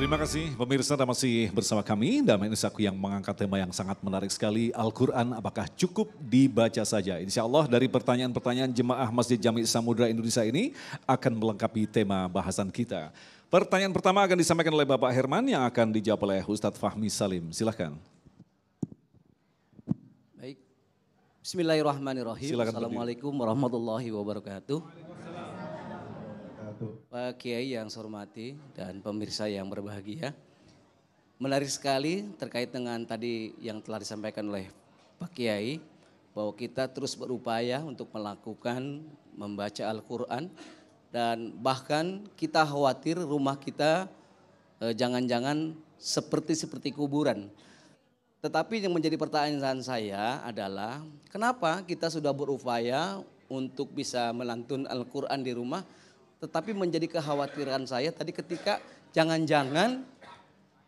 Terima kasih pemirsa, Anda masih bersama kami dalam Aku yang mengangkat tema yang sangat menarik sekali. Al-Quran apakah cukup dibaca saja? Insya Allah dari pertanyaan-pertanyaan jemaah Masjid Jami' Samudra Indonesia ini akan melengkapi tema bahasan kita. Pertanyaan pertama akan disampaikan oleh Bapak Herman yang akan dijawab oleh Ustadz Fahmi Salim. Silahkan. Baik. Bismillahirrahmanirrahim. Silakan. Assalamualaikum warahmatullahi wabarakatuh. Pak Kiai yang saya hormati dan pemirsa yang berbahagia. Menarik sekali terkait dengan tadi yang telah disampaikan oleh Pak Kiai, bahwa kita terus berupaya untuk melakukan membaca Al-Quran, dan bahkan kita khawatir rumah kita jangan-jangan seperti kuburan. Tetapi yang menjadi pertanyaan saya adalah, kenapa kita sudah berupaya untuk bisa melantun Al-Quran di rumah, tetapi menjadi kekhawatiran saya tadi ketika jangan-jangan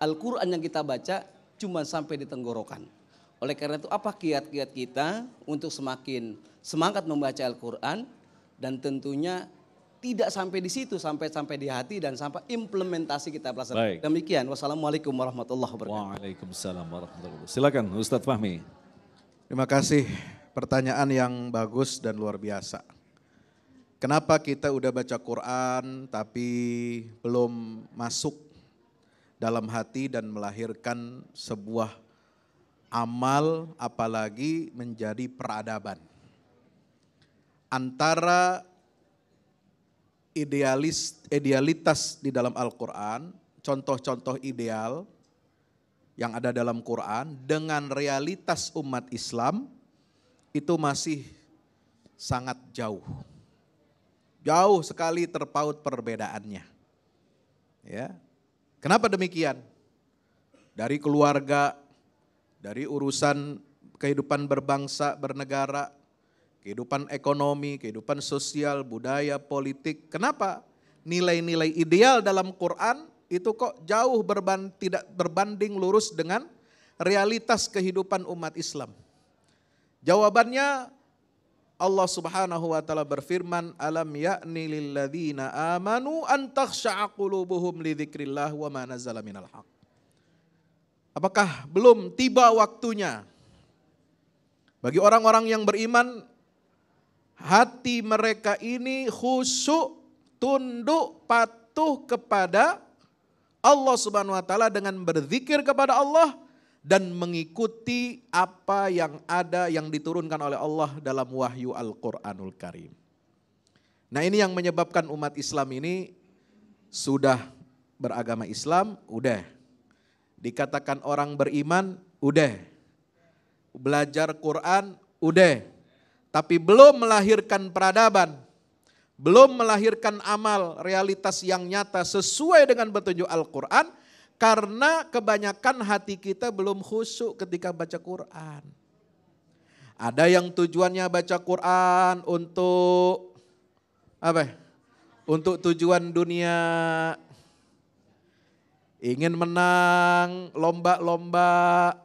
Al-Quran yang kita baca cuma sampai di tenggorokan. Oleh karena itu apa kiat-kiat kita untuk semakin semangat membaca Al-Quran, dan tentunya tidak sampai di situ, sampai di hati dan sampai implementasi kita pelajari. Demikian, wassalamualaikum warahmatullahi wabarakatuh. Waalaikumsalam warahmatullahi wabarakatuh. Silakan Ustadz Fahmi. Terima kasih, pertanyaan yang bagus dan luar biasa. Kenapa kita udah baca Quran tapi belum masuk dalam hati dan melahirkan sebuah amal, apalagi menjadi peradaban. Antara idealitas di dalam Al-Quran, contoh-contoh ideal yang ada dalam Quran dengan realitas umat Islam itu masih sangat jauh. Jauh sekali terpaut perbedaannya. Ya. Kenapa demikian? Dari keluarga, dari urusan kehidupan berbangsa, bernegara, kehidupan ekonomi, kehidupan sosial, budaya, politik. Kenapa? Nilai-nilai ideal dalam Quran itu kok jauh tidak berbanding lurus dengan realitas kehidupan umat Islam. Jawabannya, Allah Subhanahu wa taala berfirman, alam ya'ni lilladzina amanu an takhsha'a qulubuhum li dzikrillah wa ma nazala minal haq. Apakah belum tiba waktunya bagi orang-orang yang beriman hati mereka ini khusyuk, tunduk, patuh kepada Allah Subhanahu wa taala dengan berzikir kepada Allah dan mengikuti apa yang ada yang diturunkan oleh Allah dalam wahyu Al-Quranul Karim. Nah, ini yang menyebabkan umat Islam ini sudah beragama Islam, udah. Dikatakan orang beriman, udah. Belajar Quran, udah. Tapi belum melahirkan peradaban, belum melahirkan amal, realitas yang nyata sesuai dengan petunjuk Al-Quran, karena kebanyakan hati kita belum khusyuk ketika baca Quran. Ada yang tujuannya baca Quran untuk apa? Untuk tujuan dunia. Ingin menang lomba-lomba.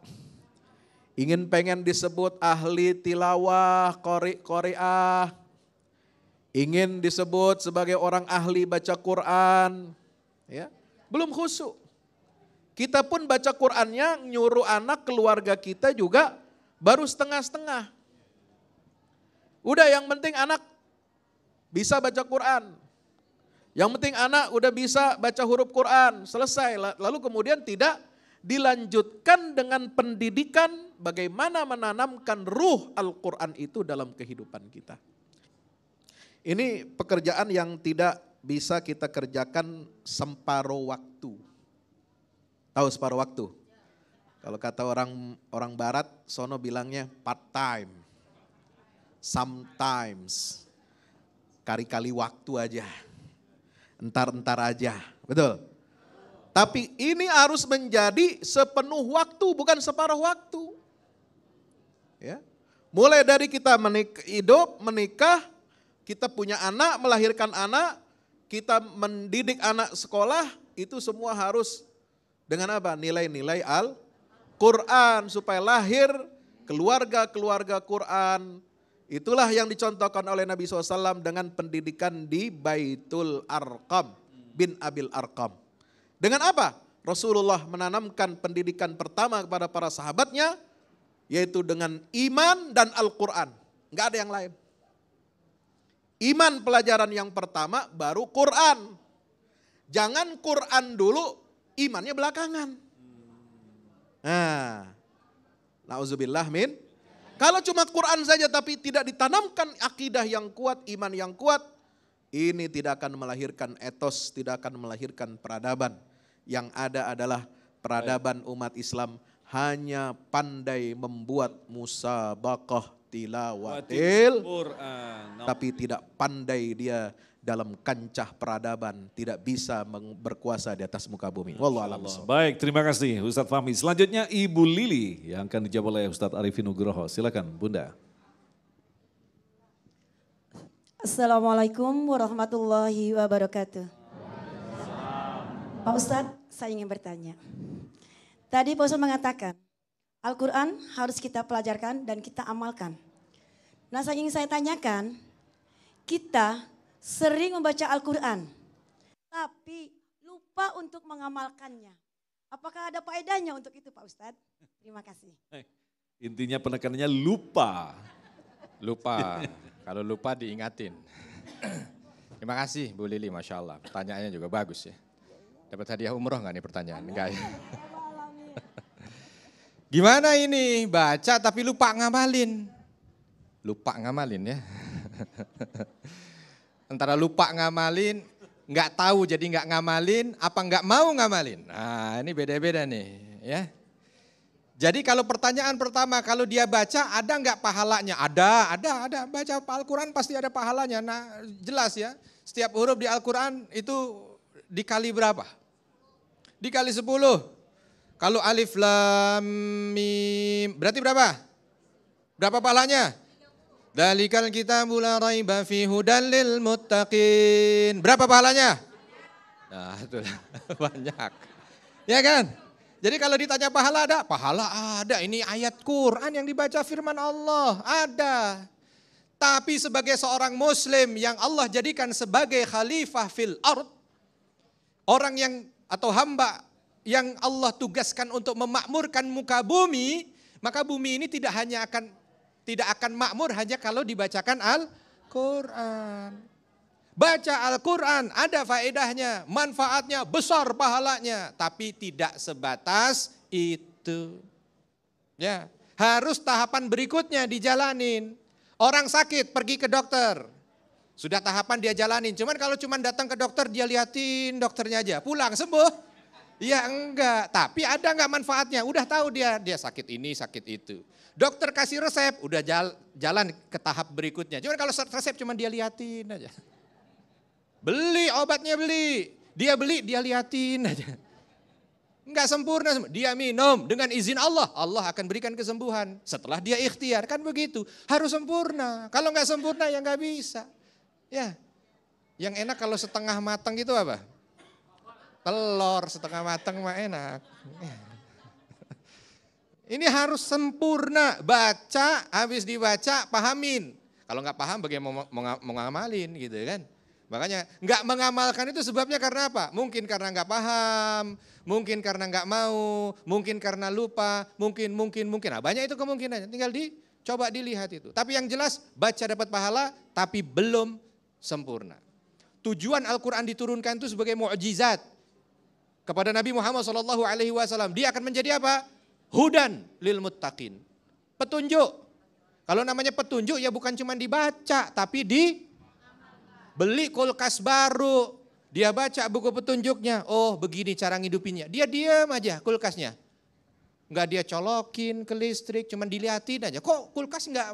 Pengen disebut ahli tilawah, qari'ah. Ingin disebut sebagai orang ahli baca Quran. Ya, belum khusyuk. Kita pun baca Qurannya nyuruh anak keluarga kita juga baru setengah-setengah. Udah, yang penting anak bisa baca Quran. Yang penting anak udah bisa baca huruf Quran, selesai. Lalu kemudian tidak dilanjutkan dengan pendidikan bagaimana menanamkan ruh Al-Quran itu dalam kehidupan kita. Ini pekerjaan yang tidak bisa kita kerjakan separuh waktu. Tahu separuh waktu? Kalau kata orang barat, sono bilangnya part time. Sometimes. Kali-kali waktu aja. Entar-entar aja. Betul? Tapi ini harus menjadi sepenuh waktu, bukan separuh waktu. Ya. Mulai dari kita hidup, menikah, kita punya anak, melahirkan anak, kita mendidik anak sekolah, itu semua harus dengan apa? Nilai-nilai Al-Quran, supaya lahir keluarga-keluarga Quran. Itulah yang dicontohkan oleh Nabi SAW dengan pendidikan di Baitul Arqam bin Abil Arqam. Dengan apa? Rasulullah menanamkan pendidikan pertama kepada para sahabatnya, yaitu dengan iman dan Al-Quran. Nggak ada yang lain. Iman pelajaran yang pertama, baru Quran. Jangan Quran dulu, imannya belakangan. Nah, na'udzubillah min. Kalau cuma Quran saja tapi tidak ditanamkan akidah yang kuat, iman yang kuat, ini tidak akan melahirkan etos, tidak akan melahirkan peradaban. Yang ada adalah peradaban umat Islam hanya pandai membuat musabaqah tilawatil Quran. tapi tidak pandai dia dalam kancah peradaban, tidak bisa berkuasa di atas muka bumi. Wallahu a'lam bishawab. Baik, terima kasih Ustadz Fahmi. Selanjutnya Ibu Lili yang akan dijawab oleh Ustadz Arifin Nugroho. Silakan Bunda. Assalamualaikum warahmatullahi wabarakatuh. Pak Ustadz, saya ingin bertanya. Tadi Pak Ustadz mengatakan, Al-Quran harus kita pelajarkan dan kita amalkan. Nah, saya ingin tanyakan, kita sering membaca Al-Quran, tapi lupa untuk mengamalkannya. Apakah ada faedahnya untuk itu Pak Ustadz? Terima kasih. Intinya penekanannya lupa. Lupa, kalau lupa diingatin. Terima kasih Bu Lili, Masya Allah. Pertanyaannya juga bagus ya. Dapat hadiah umroh nggak nih pertanyaan? Enggak ya? Gimana ini? Baca tapi lupa ngamalin. Lupa ngamalin ya. Antara lupa ngamalin, nggak tahu jadi nggak ngamalin, apa nggak mau ngamalin. Nah ini beda-beda nih ya. Jadi kalau pertanyaan pertama, kalau dia baca ada nggak pahalanya? Ada. Baca Al-Quran pasti ada pahalanya. Nah jelas ya, setiap huruf di Al-Quran itu dikali berapa? Dikali 10. Kalau alif lam mim, berarti berapa? Berapa pahalanya? Dalikal kitabul la raiba fi hudal lil muttaqin. Berapa pahalanya? Nah, itu banyak. Ya kan? Jadi kalau ditanya pahala ada? Pahala ada. Ini ayat Quran yang dibaca firman Allah. Ada. Tapi sebagai seorang muslim yang Allah jadikan sebagai khalifah fil ard, orang yang atau hamba yang Allah tugaskan untuk memakmurkan muka bumi, maka bumi ini tidak akan makmur hanya kalau dibacakan Al-Quran. Baca Al-Quran ada faedahnya, manfaatnya besar pahalanya, tapi tidak sebatas itu. Ya, harus tahapan berikutnya dijalanin. Orang sakit pergi ke dokter, sudah tahapan dia jalanin. Cuman kalau cuman datang ke dokter dia liatin dokternya aja, pulang sembuh. Ya enggak, tapi ada enggak manfaatnya? Udah tahu dia sakit ini, sakit itu. Dokter kasih resep, udah jalan ke tahap berikutnya. Cuman kalau resep cuman dia liatin aja. Beli obatnya dia beli, dia liatin aja. Enggak sempurna, dia minum dengan izin Allah, Allah akan berikan kesembuhan. Setelah dia ikhtiar, kan begitu. Harus sempurna, kalau enggak sempurna ya enggak bisa. Ya, yang enak kalau setengah matang itu apa? Telur setengah matang mah enak. Ini harus sempurna, baca, habis dibaca pahamin. Kalau nggak paham bagaimana mau ngamalin gitu kan. Makanya nggak mengamalkan itu sebabnya karena apa? Mungkin karena nggak paham, mungkin karena nggak mau, mungkin karena lupa, mungkin. Nah, banyak itu kemungkinannya, tinggal coba dilihat itu. Tapi yang jelas baca dapat pahala tapi belum sempurna. Tujuan Al-Quran diturunkan itu sebagai mukjizat kepada Nabi Muhammad SAW. Dia akan menjadi apa? Hudan lil muttaqin. Petunjuk. Kalau namanya petunjuk ya bukan cuma dibaca, tapi beli kulkas baru. Dia baca buku petunjuknya. Oh begini cara ngidupinnya. Dia diam aja kulkasnya. Enggak dia colokin ke listrik, cuma dilihatin aja. Kok kulkas enggak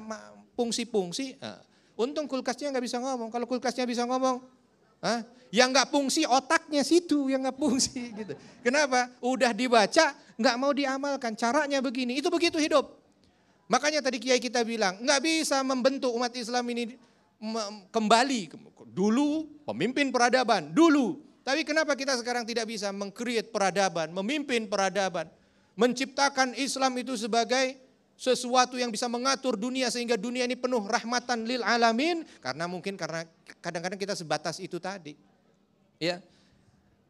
fungsi-fungsi? Nah, untung kulkasnya enggak bisa ngomong. Kalau kulkasnya bisa ngomong, yang nggak fungsi otaknya situ yang nggak fungsi gitu. Kenapa? Udah dibaca nggak mau diamalkan. Caranya begini, itu begitu hidup. Makanya tadi kiai kita bilang nggak bisa membentuk umat Islam ini kembali dulu pemimpin peradaban dulu. Tapi kenapa kita sekarang tidak bisa meng-create peradaban, memimpin peradaban, menciptakan Islam itu sebagai sesuatu yang bisa mengatur dunia sehingga dunia ini penuh rahmatan lil alamin? Karena kadang-kadang kita sebatas itu tadi. Ya.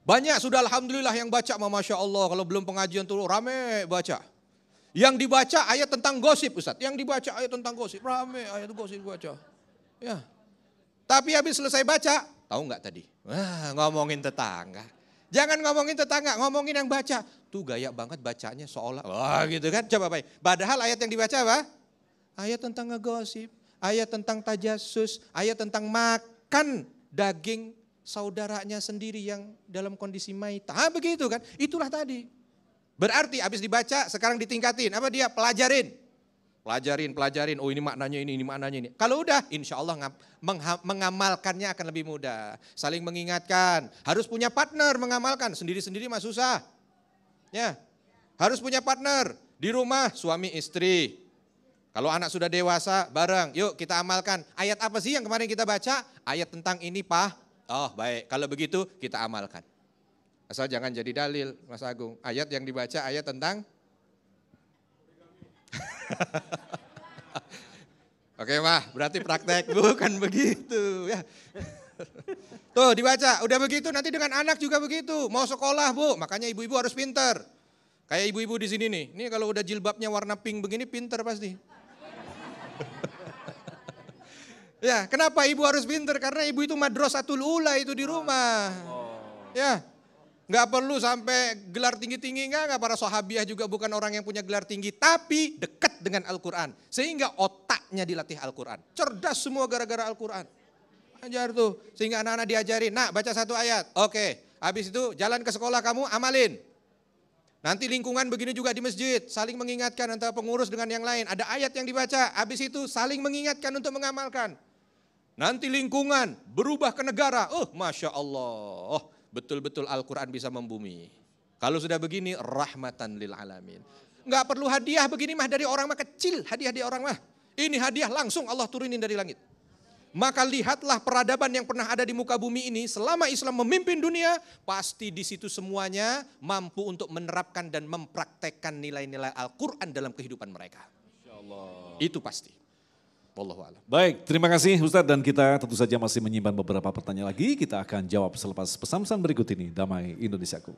Banyak sudah alhamdulillah yang baca, Masya Allah. Kalau belum pengajian tuh rame baca. Yang dibaca ayat tentang gosip Ustaz. Yang dibaca ayat tentang gosip, rame ayat gosip baca. Ya. Tapi habis selesai baca, tahu nggak tadi? Wah, ngomongin tetangga. Jangan ngomongin tetangga, ngomongin yang baca. Tuh gaya banget bacanya seolah, wah gitu kan. Coba Pak. Padahal ayat yang dibaca apa? Ayat tentang ngegosip, ayat tentang tajassus, ayat tentang makan daging saudaranya sendiri yang dalam kondisi maita. Begitu kan? Itulah tadi. Berarti habis dibaca sekarang ditingkatin. Apa dia? Pelajarin. Pelajarin. Oh ini maknanya ini maknanya ini. Kalau udah insya Allah mengamalkannya akan lebih mudah. Saling mengingatkan. Harus punya partner mengamalkan. Sendiri-sendiri mah susah. Ya. Harus punya partner. Di rumah suami istri. Kalau anak sudah dewasa bareng. Yuk kita amalkan. Ayat apa sih yang kemarin kita baca? Ayat tentang ini Pak. Oh baik. Kalau begitu kita amalkan. Asal jangan jadi dalil Mas Agung. Ayat yang dibaca ayat tentang Oke mah, berarti praktek bukan begitu ya. Tuh dibaca, udah begitu nanti dengan anak juga begitu. Mau sekolah Bu, makanya ibu-ibu harus pinter. Kayak ibu-ibu di sini nih. Ini kalau udah jilbabnya warna pink begini pinter pasti. Ya, kenapa ibu harus pinter? Karena ibu itu madrasatul ula itu di rumah. Ya. Nggak perlu sampai gelar tinggi-tinggi, nggak para sahabiah juga bukan orang yang punya gelar tinggi, tapi dekat dengan Al-Quran. Sehingga otaknya dilatih Al-Quran. Cerdas semua gara-gara Al-Quran. Ajar tuh, sehingga anak-anak diajarin, nah baca satu ayat, oke. Habis itu jalan ke sekolah kamu amalin. Nanti lingkungan begini juga di masjid, saling mengingatkan antara pengurus dengan yang lain. Ada ayat yang dibaca, habis itu saling mengingatkan untuk mengamalkan. Nanti lingkungan berubah ke negara, Masya Allah. Betul-betul Al-Quran bisa membumi. Kalau sudah begini, rahmatan lil alamin. Enggak perlu hadiah begini mah dari orang mah kecil. Hadiah orang mah. Ini hadiah langsung Allah turunin dari langit. Maka lihatlah peradaban yang pernah ada di muka bumi ini. Selama Islam memimpin dunia, pasti di situ semuanya mampu untuk menerapkan dan mempraktekkan nilai-nilai Al-Quran dalam kehidupan mereka. Itu pasti. Wallahualam. Baik, terima kasih Ustadz dan kita tentu saja masih menyimpan beberapa pertanyaan lagi. Kita akan jawab selepas pesan-pesan berikut ini. Damai Indonesiaku.